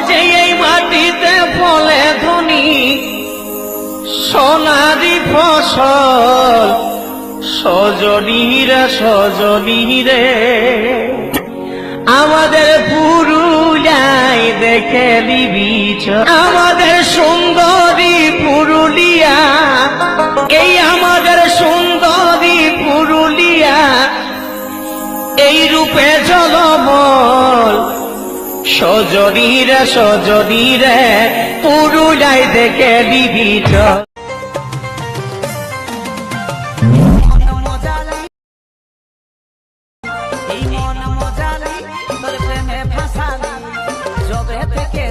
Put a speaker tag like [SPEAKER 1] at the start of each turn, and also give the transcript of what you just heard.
[SPEAKER 1] যে এই মাটিতে ফলে ধনী সোনারি ফসল সজনীরা সজনীরে আমাদের পুরুলিয়ায় দেখে নিবি আমাদের সুন্দরী পুরুলিয়া এই আমাদের সুন্দরী পুরুলিয়া এই রূপে ঝলমল সজনীরা সজনীরে পুরুলিয়ায় দেখে নিবি
[SPEAKER 2] এই মন মজালি তোর প্রেমে ভাসালি জবে থেকে